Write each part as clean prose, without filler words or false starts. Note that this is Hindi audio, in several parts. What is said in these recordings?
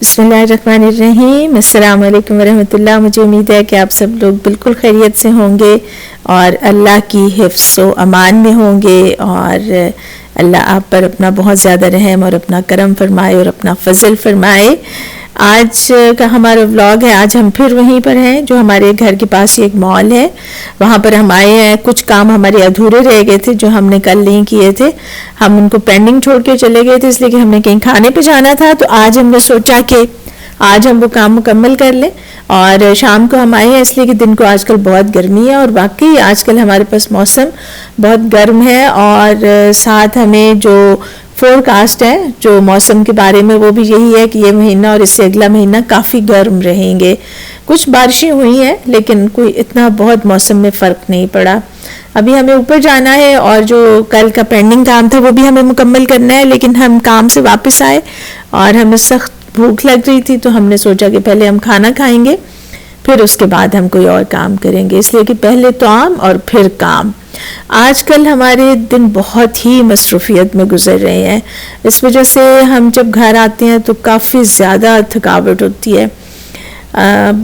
बिस्मिल्लाहिर्रहमानिर्रहीम, अस्सलाम वालेकुम वरहमतुल्लाह। मुझे उम्मीद है कि आप सब लोग बिल्कुल खैरियत से होंगे और अल्लाह की हिफ्ज़ व अमान में होंगे और अल्लाह आप पर अपना बहुत ज़्यादा रहम और अपना करम फरमाए और अपना फजल फरमाए। आज का हमारा व्लॉग है। आज हम फिर वहीं पर हैं जो हमारे घर के पास ही एक मॉल है, वहाँ पर हम आए हैं। कुछ काम हमारे अधूरे रह गए थे जो हमने कल नहीं किए थे, हम उनको पेंडिंग छोड़ के चले गए थे इसलिए कि हमने कहीं खाने पे जाना था। तो आज हमने सोचा कि आज हम वो काम मुकम्मल कर लें और शाम को हम आए हैं इसलिए कि दिन को आजकल बहुत गर्मी है और वाकई आजकल हमारे पास मौसम बहुत गर्म है और साथ हमें जो फोरकास्ट है जो मौसम के बारे में वो भी यही है कि ये महीना और इससे अगला महीना काफ़ी गर्म रहेंगे। कुछ बारिशें हुई हैं लेकिन कोई इतना बहुत मौसम में फ़र्क नहीं पड़ा। अभी हमें ऊपर जाना है और जो कल का पेंडिंग काम था वो भी हमें मुकम्मल करना है, लेकिन हम काम से वापस आए और हमें सख्त भूख लग रही थी तो हमने सोचा कि पहले हम खाना खाएंगे फिर उसके बाद हम कोई और काम करेंगे, इसलिए कि पहले तौआम और फिर काम। आजकल हमारे दिन बहुत ही मसरूफियत में गुजर रहे हैं, इस वजह से हम जब घर आते हैं तो काफ़ी ज़्यादा थकावट होती है।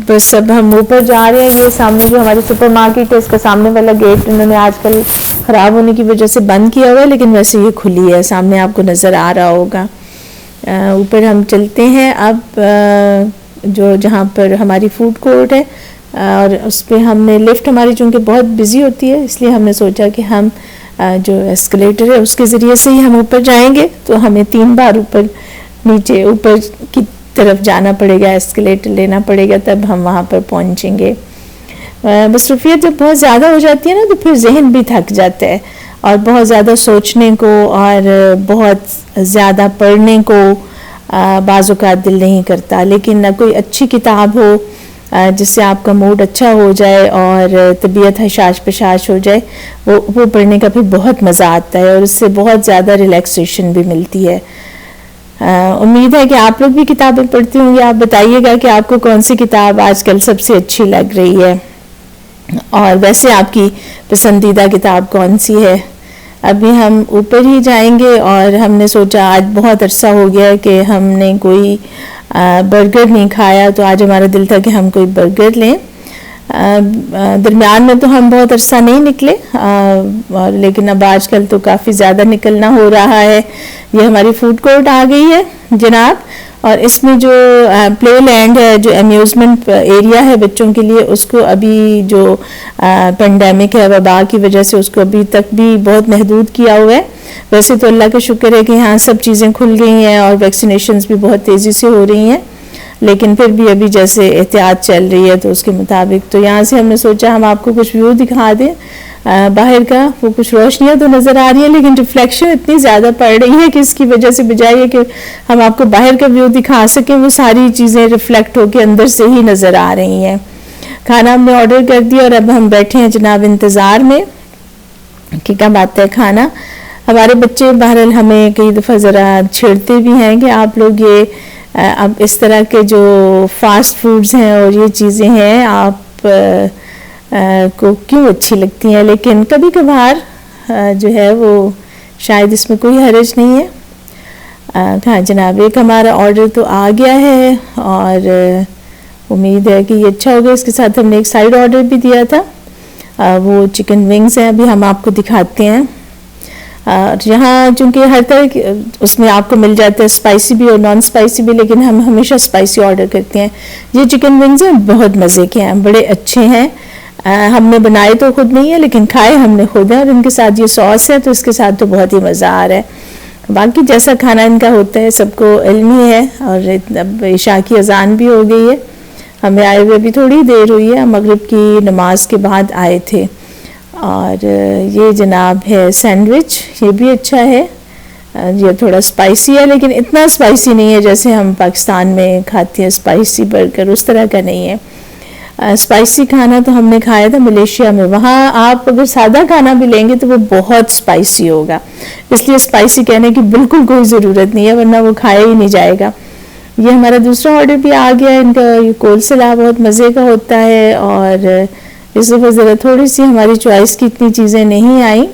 बस अब हम ऊपर जा रहे हैं। ये सामने जो हमारी सुपरमार्केट है इसका सामने वाला गेट उन्होंने आजकल ख़राब होने की वजह से बंद किया हुआ है, लेकिन वैसे ये खुली है, सामने आपको नज़र आ रहा होगा। ऊपर हम चलते हैं अब जो जहाँ पर हमारी फूड कोर्ट है और उस पर हमने लिफ्ट हमारी चूँकि बहुत बिज़ी होती है इसलिए हमने सोचा कि हम जो एस्केलेटर है उसके ज़रिए से ही हम ऊपर जाएंगे, तो हमें 3 बार ऊपर नीचे ऊपर की तरफ जाना पड़ेगा, एस्केलेटर लेना पड़ेगा, तब हम वहाँ पर पहुँचेंगे। मसरूफियत जब बहुत ज़्यादा हो जाती है ना तो फिर जहन भी थक जाता है और बहुत ज़्यादा सोचने को और बहुत ज़्यादा पढ़ने को बाज़ औक़ात दिल नहीं करता। लेकिन ना कोई अच्छी किताब हो जिससे आपका मूड अच्छा हो जाए और तबीयत हशाश पशाश हो जाए, वो पढ़ने का भी बहुत मज़ा आता है और उससे बहुत ज़्यादा रिलैक्सेशन भी मिलती है। उम्मीद है कि आप लोग भी किताबें पढ़ते होंगे। आप बताइएगा कि आपको कौन सी किताब आजकल सबसे अच्छी लग रही है और वैसे आपकी पसंदीदा किताब कौन सी है। अभी हम ऊपर ही जाएंगे और हमने सोचा आज बहुत अरसा हो गया है कि हमने कोई बर्गर नहीं खाया, तो आज हमारा दिल था कि हम कोई बर्गर लें। दरमियान में तो हम बहुत अरसा नहीं निकले और लेकिन अब आजकल तो काफ़ी ज़्यादा निकलना हो रहा है। ये हमारी फूड कोर्ट आ गई है जनाब, और इसमें जो प्ले लैंड है, जो अम्यूज़मेंट एरिया है बच्चों के लिए, उसको अभी जो पेंडेमिक है वबा की वजह से उसको अभी तक भी बहुत महदूद किया हुआ है। वैसे तो अल्लाह का शुक्र है कि यहाँ सब चीज़ें खुल गई हैं और वैक्सीनेशंस भी बहुत तेज़ी से हो रही हैं, लेकिन फिर भी अभी जैसे एहतियात चल रही है तो उसके मुताबिक तो यहाँ से हमने सोचा हम आपको कुछ व्यू दिखा दें बाहर का। वो कुछ रोशनियाँ तो नज़र आ रही हैं लेकिन रिफ्लेक्शन इतनी ज़्यादा पड़ रही है कि इसकी वजह से बजाय है कि हम आपको बाहर का व्यू दिखा सकें, वो सारी चीज़ें रिफ्लेक्ट होकर अंदर से ही नज़र आ रही हैं। खाना हमने ऑर्डर कर दिया और अब हम बैठे हैं जनाब इंतज़ार में कि कब आता है खाना। हमारे बच्चे बहरहाल हमें कई दफ़ा ज़रा छेड़ते भी हैं कि आप लोग ये अब इस तरह के जो फास्ट फूड्स हैं और ये चीज़ें हैं आप को क्यों अच्छी लगती हैं, लेकिन कभी कभार जो है वो शायद इसमें कोई हर्ज नहीं है। हाँ जनाब, एक हमारा ऑर्डर तो आ गया है और उम्मीद है कि ये अच्छा होगा। इसके साथ हमने एक साइड ऑर्डर भी दिया था, वो चिकन विंग्स हैं, अभी हम आपको दिखाते हैं। यहाँ चूँकि हर तरह उसमें आपको मिल जाता है स्पाइसी भी और नॉन स्पाइसी भी, लेकिन हम हमेशा स्पाइसी ऑर्डर करते हैं। ये चिकन विंग्स हैं, बहुत मज़े के हैं, बड़े अच्छे हैं। हमने बनाए तो खुद नहीं है लेकिन खाए हमने खुद हैं और इनके साथ ये सॉस है तो इसके साथ तो बहुत ही मज़ा आ रहा है। बाकी जैसा खाना इनका होता है सबको इल्म ही है। और अब इशा की अजान भी हो गई है, हमें आए हुए भी थोड़ी देर हुई है, मगरिब की नमाज के बाद आए थे। और ये जनाब है सैंडविच, ये भी अच्छा है। ये थोड़ा स्पाइसी है लेकिन इतना स्पाइसी नहीं है जैसे हम पाकिस्तान में खाते हैं स्पाइसी बर्गर, उस तरह का नहीं है। स्पाइसी खाना तो हमने खाया था मलेशिया में, वहाँ आप अगर सादा खाना भी लेंगे तो वो बहुत स्पाइसी होगा, इसलिए स्पाइसी कहने की बिल्कुल कोई ज़रूरत नहीं है वरना वो खाया ही नहीं जाएगा। ये हमारा दूसरा ऑर्डर भी आ गया। इनका ये कोलसला बहुत मज़े का होता है और इस दफ़ा ज़रा थोड़ी सी हमारी चॉइस की इतनी चीज़ें नहीं आई,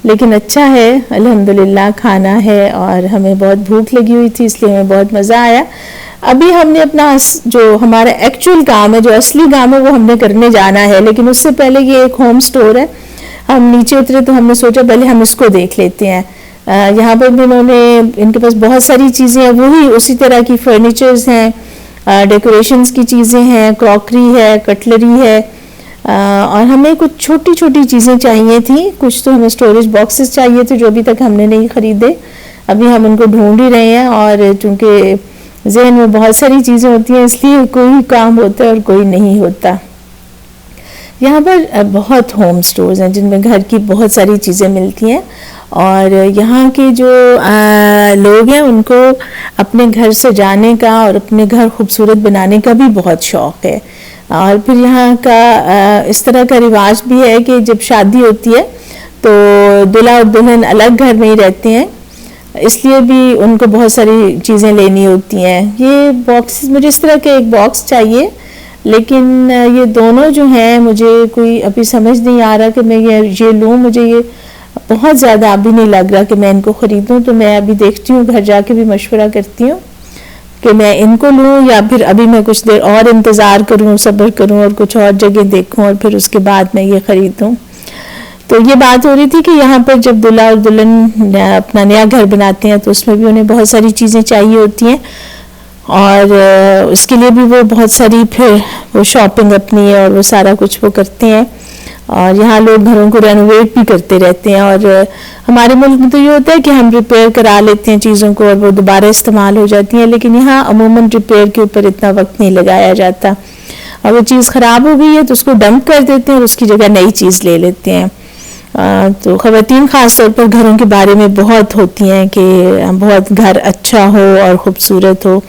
लेकिन अच्छा है अल्हम्दुलिल्लाह खाना है और हमें बहुत भूख लगी हुई थी इसलिए हमें बहुत मज़ा आया। अभी हमने अपना जो हमारा एक्चुअल काम है, जो असली काम है, वो हमने करने जाना है, लेकिन उससे पहले ये एक होम स्टोर है। हम नीचे उतरे तो हमने सोचा पहले हम इसको देख लेते हैं। यहाँ पर भी इनके पास बहुत सारी चीज़ें हैं, वही उसी तरह की फर्नीचर्स हैं, डेकोरेशंस की चीज़ें हैं, क्रॉकरी है, कटलरी है, और हमें कुछ छोटी छोटी चीज़ें चाहिए थी। कुछ तो हमें स्टोरेज बॉक्सेस चाहिए थे जो अभी तक हमने नहीं खरीदे, अभी हम उनको ढूंढ ही रहे हैं। और चूँकि ज़हन में बहुत सारी चीज़ें होती हैं, इसलिए कोई काम होता है और कोई नहीं होता। यहाँ पर बहुत होम स्टोर्स हैं जिनमें घर की बहुत सारी चीज़ें मिलती हैं, और यहाँ के जो लोग हैं उनको अपने घर से जाने का और अपने घर खूबसूरत बनाने का भी बहुत शौक़ है। और फिर यहाँ का इस तरह का रिवाज भी है कि जब शादी होती है तो दूल्हा और दुल्हन अलग घर में ही रहते हैं, इसलिए भी उनको बहुत सारी चीज़ें लेनी होती हैं। ये बॉक्सेस, मुझे इस तरह के एक बॉक्स चाहिए, लेकिन ये दोनों जो हैं मुझे कोई अभी समझ नहीं आ रहा कि मैं ये लूँ। मुझे ये बहुत ज़्यादा अभी नहीं लग रहा कि मैं इनको ख़रीदूँ, तो मैं अभी देखती हूँ, घर जाके भी मशवरा करती हूँ कि मैं इनको लूँ या फिर अभी मैं कुछ देर और इंतज़ार करूँ, सब्र करूँ और कुछ और जगह देखूँ और फिर उसके बाद मैं ये ख़रीदूँ। तो ये बात हो रही थी कि यहाँ पर जब दूल्हा और दुल्हन अपना नया घर बनाते हैं तो उसमें भी उन्हें बहुत सारी चीज़ें चाहिए होती हैं, और उसके लिए भी वो बहुत सारी फिर वो शॉपिंग अपनी है और वो सारा कुछ वो करते हैं। और यहाँ लोग घरों को रेनोवेट भी करते रहते हैं, और हमारे मुल्क में तो ये होता है कि हम रिपेयर करा लेते हैं चीज़ों को और वो दोबारा इस्तेमाल हो जाती हैं, लेकिन यहाँ अमूमन रिपेयर के ऊपर इतना वक्त नहीं लगाया जाता, और वो चीज़ ख़राब हो गई है तो उसको डंप कर देते हैं और उसकी जगह नई चीज़ ले लेते हैं। तो ख़वातीन ख़ास तौर पर घरों के बारे में बहुत होती हैं कि बहुत घर अच्छा हो और ख़ूबसूरत हो।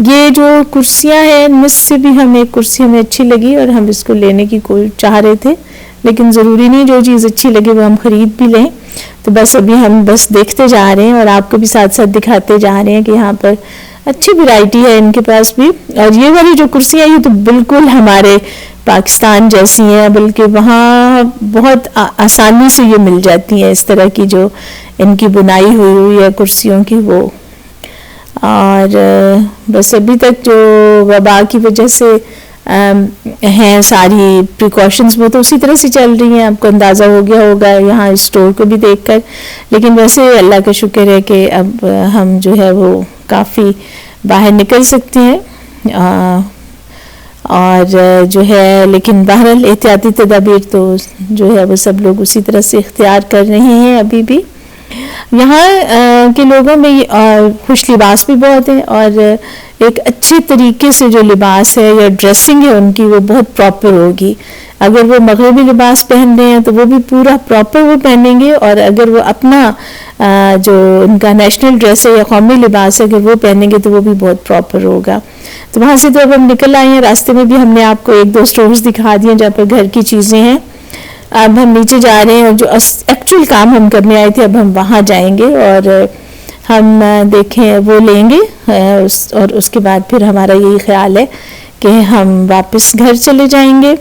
ये जो कुर्सियाँ हैं इनमें से भी हमें एक कुर्सी हमें अच्छी लगी और हम इसको लेने की कोई चाह रहे थे, लेकिन ज़रूरी नहीं जो चीज़ अच्छी लगे वो हम ख़रीद भी लें। तो बस अभी हम बस देखते जा रहे हैं और आपको भी साथ साथ दिखाते जा रहे हैं कि यहाँ पर अच्छी वैरायटी है इनके पास भी। और ये वाली जो कुर्सियाँ ये तो बिल्कुल हमारे पाकिस्तान जैसी हैं, बल्कि वहाँ बहुत आसानी से ये मिल जाती हैं, इस तरह की जो इनकी बुनाई हुई है कुर्सियों की वो। और बस अभी तक जो वबा की वजह से हैं सारी प्रिकॉशंस वो तो उसी तरह से चल रही हैं, आपको अंदाज़ा हो गया होगा यहाँ स्टोर को भी देखकर। लेकिन वैसे अल्लाह का शुक्र है कि अब हम जो है वो काफ़ी बाहर निकल सकते हैं, और जो है लेकिन बहरहाल एहतियाती तदाबीर तो जो है वो सब लोग उसी तरह से इख्तियार कर रहे हैं अभी भी। यहाँ के लोगों में खुश लिबास भी बहुत है, और एक अच्छे तरीके से जो लिबास है या ड्रेसिंग है उनकी वो बहुत प्रॉपर होगी। अगर वो मगरबी लिबास पहन रहे हैं तो वो भी पूरा प्रॉपर वो पहनेंगे, और अगर वो अपना जो उनका नेशनल ड्रेस है या कौमी लिबास है अगर वो पहनेंगे तो वो भी बहुत प्रॉपर होगा। तो वहाँ से तो अब हम निकल आए हैं, रास्ते में भी हमने आपको एक दो स्टोर्स दिखा दिए जहाँ पर घर की चीज़ें हैं। अब हम नीचे जा रहे हैं और जो एक्चुअल काम हम करने आए थे अब हम वहाँ जाएंगे और हम देखें वो लेंगे, और उसके बाद फिर हमारा यही ख्याल है कि हम वापस घर चले जाएंगे।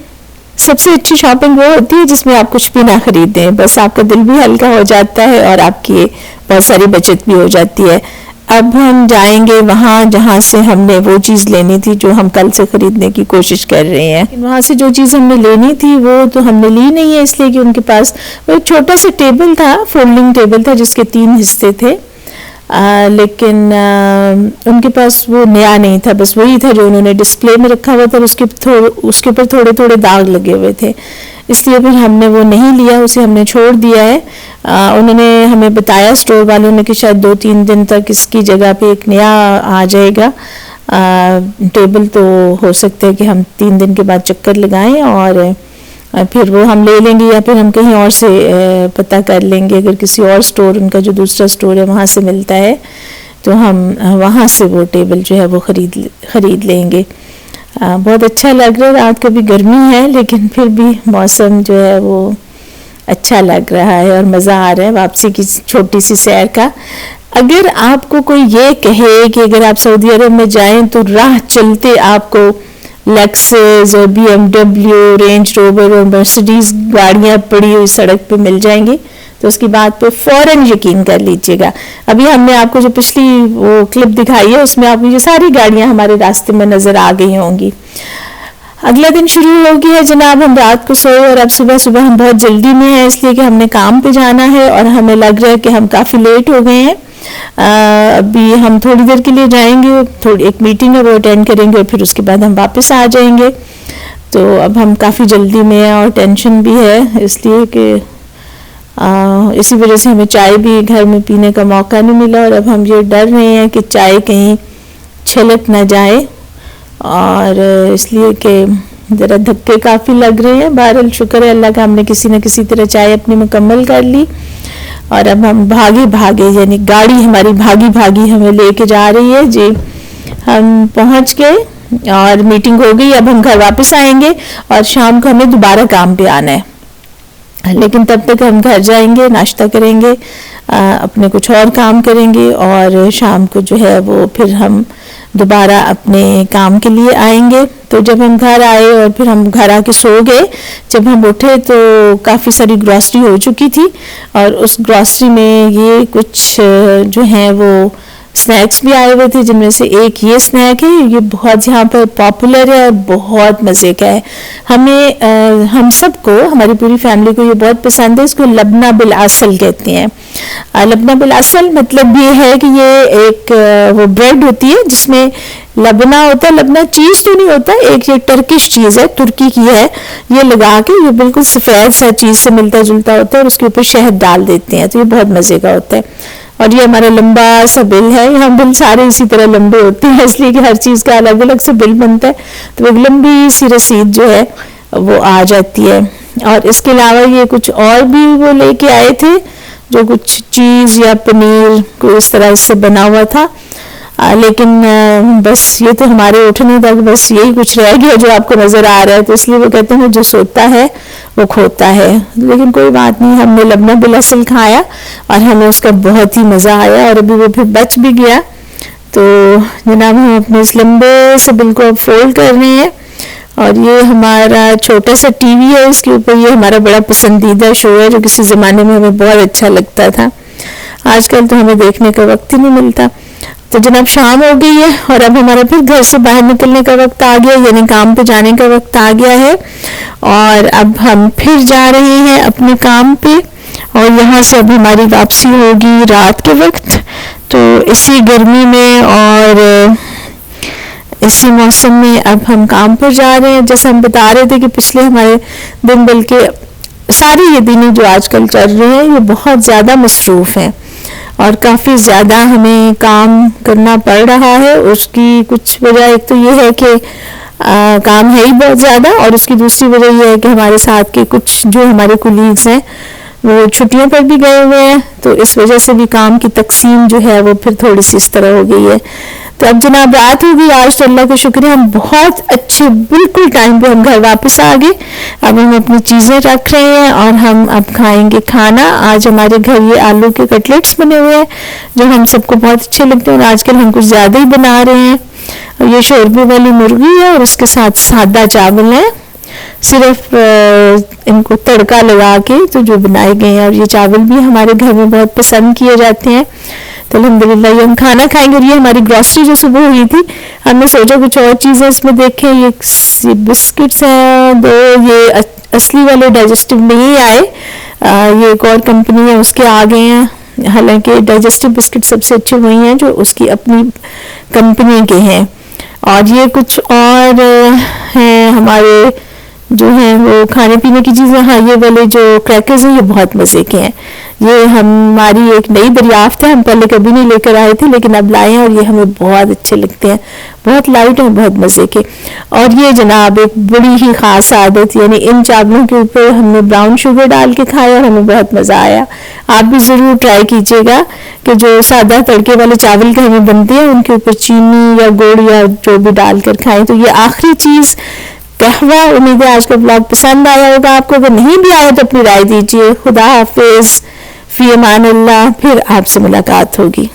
सबसे अच्छी शॉपिंग वो होती है जिसमें आप कुछ भी ना खरीदें, बस आपका दिल भी हल्का हो जाता है और आपकी बहुत सारी बचत भी हो जाती है। अब हम जाएंगे वहाँ जहाँ से हमने वो चीज़ लेनी थी जो हम कल से ख़रीदने की कोशिश कर रहे हैं। वहाँ से जो चीज़ हमने लेनी थी वो तो हमने ली नहीं है, इसलिए कि उनके पास वो एक छोटा सा टेबल था, फोल्डिंग टेबल था जिसके 3 हिस्से थे, लेकिन उनके पास वो नया नहीं था, बस वही था जो उन्होंने डिस्प्ले में रखा हुआ था, उसके ऊपर थोड़े थोड़े दाग लगे हुए थे, इसलिए फिर हमने वो नहीं लिया, उसे हमने छोड़ दिया है। उन्होंने हमें बताया स्टोर वालों ने कि शायद 2-3 दिन तक इसकी जगह पे एक नया आ जाएगा टेबल, तो हो सकता है कि हम 3 दिन के बाद चक्कर लगाएं और फिर वो हम ले लेंगे या फिर हम कहीं और से पता कर लेंगे, अगर किसी और स्टोर उनका जो दूसरा स्टोर है वहाँ से मिलता है तो हम वहाँ से वो टेबल जो है वो ख़रीद लेंगे। बहुत अच्छा लग रहा है, रात को भी गर्मी है लेकिन फिर भी मौसम जो है वो अच्छा लग रहा है और मज़ा आ रहा है वापसी की छोटी सी सैर का। अगर आपको कोई ये कहे कि अगर आप सऊदी अरब में जाएं तो राह चलते आपको लेक्सस और BMW, रेंज रोवर और मर्सिडीज़ गाड़ियाँ पड़ी हुई सड़क पे मिल जाएंगी, तो तो उसकी बात पे फ़ौरन यकीन कर लीजिएगा। अभी हमने आपको जो पिछली वो क्लिप दिखाई है उसमें आपको ये सारी गाड़ियां हमारे रास्ते में नज़र आ गई होंगी। अगला दिन शुरू हो गया है जनाब, हम रात को सोए और अब सुबह सुबह हम बहुत जल्दी में हैं, इसलिए कि हमने काम पे जाना है और हमें लग रहा है कि हम काफ़ी लेट हो गए हैं। अभी हम थोड़ी देर के लिए जाएंगे, थोड़ी एक मीटिंग है वो अटेंड करेंगे और फिर उसके बाद हम वापस आ जाएंगे। तो अब हम काफ़ी जल्दी में हैं और टेंशन भी है, इसलिए कि इसी वजह से हमें चाय भी घर में पीने का मौका नहीं मिला और अब हम ये डर रहे हैं कि चाय कहीं छलक ना जाए, और इसलिए कि ज़रा धक्के काफ़ी लग रहे हैं। बहरहाल शुक्र है अल्लाह का, हमने किसी न किसी तरह चाय अपनी मुकम्मल कर ली और अब हम भागे भागे, यानी गाड़ी हमारी भागी भागी हमें लेके जा रही है जी। हम पहुंच गए और मीटिंग हो गई, अब हम घर वापस आएंगे और शाम को हमें दोबारा काम पे आना है, लेकिन तब तक हम घर जाएंगे, नाश्ता करेंगे, अपने कुछ और काम करेंगे और शाम को जो है वो फिर हम दोबारा अपने काम के लिए आएंगे। तो जब हम घर आए और फिर हम घर आके सो गए, जब हम उठे तो काफ़ी सारी ग्रॉसरी हो चुकी थी और उस ग्रॉसरी में ये कुछ जो हैं वो स्नैक्स भी आए हुए थे, जिनमें से एक ये स्नैक है, ये बहुत यहाँ पर पॉपुलर है और बहुत मज़े का है। हमें हम सबको, हमारी पूरी फैमिली को ये बहुत पसंद है। इसको लबना बिल असल कहते हैं। लबना बिल असल मतलब ये है कि ये एक वो ब्रेड होती है जिसमें लबना होता है। लबना चीज़ तो नहीं होता, एक ये टर्किश चीज़ है, तुर्की की है। ये लगा के ये बिल्कुल सफ़ेद सा चीज़ से मिलता जुलता होता है और उसके ऊपर शहद डाल देते हैं, तो ये बहुत मज़े का होता है। और ये हमारा लंबा सा बिल है, यहाँ बिल सारे इसी तरह लंबे होते हैं, इसलिए कि हर चीज़ का अलग अलग से बिल बनता है, तो एक लंबी सी रसीद जो है वो आ जाती है। और इसके अलावा ये कुछ और भी वो लेके आए थे, जो कुछ चीज़ या पनीर को इस तरह से बना हुआ था, लेकिन बस ये तो हमारे उठने तक बस यही कुछ रह गया जो आपको नज़र आ रहा है। तो इसलिए वो कहते हैं जो सोता है वो खोता है, लेकिन कोई बात नहीं, हमने लबना बिल असल खाया और हमें उसका बहुत ही मज़ा आया और अभी वो फिर बच भी गया। तो जनाब हम अपने इस लंबे से बिल को अब फोल्ड कर रहे हैं और ये हमारा छोटा सा टीवी है, इसके ऊपर ये हमारा बड़ा पसंदीदा शो है जो किसी ज़माने में हमें बहुत अच्छा लगता था। आजकल तो हमें देखने का वक्त ही नहीं मिलता। तो जनाब शाम हो गई है और अब हमारा फिर घर से बाहर निकलने का वक्त आ गया, यानी काम पे जाने का वक्त आ गया है और अब हम फिर जा रहे हैं अपने काम पे और यहाँ से अब हमारी वापसी होगी रात के वक्त। तो इसी गर्मी में और इसी मौसम में अब हम काम पर जा रहे हैं। जैसे हम बता रहे थे कि पिछले हमारे दिन, बल्कि सारे ये दिन जो आजकल चल रहे हैं ये बहुत ज़्यादा मसरूफ़ हैं और काफ़ी ज़्यादा हमें काम करना पड़ रहा है। उसकी कुछ वजह एक तो ये है कि काम है ही बहुत ज़्यादा, और उसकी दूसरी वजह ये है कि हमारे साथ के कुछ जो हमारे कुलीग्स हैं वो छुट्टियों पर भी गए हुए हैं, तो इस वजह से भी काम की तकसीम जो है वो फिर थोड़ी सी इस तरह हो गई है। तो अब जनाब रात होगी, आज तो अल्लाह का शुक्र है हम बहुत अच्छे बिल्कुल टाइम पे हम घर वापस आ गए। अब हम अपनी चीज़ें रख रहे हैं और हम अब खाएंगे खाना। आज हमारे घर ये आलू के कटलेट्स बने हुए हैं जो हम सबको बहुत अच्छे लगते हैं और आजकल हम कुछ ज़्यादा ही बना रहे हैं। और ये शोरबे वाली मुर्गी है और उसके साथ सादा चावल है, सिर्फ इनको तड़का लगा के तो जो बनाए गए हैं, और ये चावल भी हमारे घर में बहुत पसंद किए जाते हैं। तो अल्हम्दुलिल्लाह ये हम खाना खाएंगे। और ये हमारी ग्रॉसरी जो सुबह हुई थी, हमने सोचा कुछ और चीज़ें इसमें देखें। ये बिस्किट्स हैं दो, ये असली वाले डाइजेस्टिव नहीं आए, ये एक और कंपनी है उसके आ गए हैं। हालांकि डाइजेस्टिव बिस्किट सबसे अच्छे वही हैं जो उसकी अपनी कंपनी के हैं। और ये कुछ और हैं हमारे जो हैं वो खाने पीने की चीज़ें। हाँ, ये वाले जो क्रैकर्स हैं ये बहुत मज़े के हैं, ये हमारी एक नई दरियाफ्त है, हम पहले कभी नहीं लेकर आए थे लेकिन अब लाए हैं और ये हमें बहुत अच्छे लगते हैं, बहुत लाइट और बहुत मज़े के। और ये जनाब एक बड़ी ही ख़ास आदत, यानी इन चावलों के ऊपर हमने ब्राउन शुगर डाल के खाया और हमें बहुत मज़ा आया। आप भी ज़रूर ट्राई कीजिएगा कि जो सादा तड़के वाले चावल के हमें बनते हैं उनके ऊपर चीनी या गुड़ या जो भी डाल कर खाएँ। तो ये आखिरी चीज़ कहवा। उम्मीद है आज का ब्लॉग पसंद आया होगा आपको, अगर नहीं भी आया तो अपनी राय दीजिए। खुदा हाफिज़, फ़ी अमान अल्लाह, फिर आपसे मुलाकात होगी।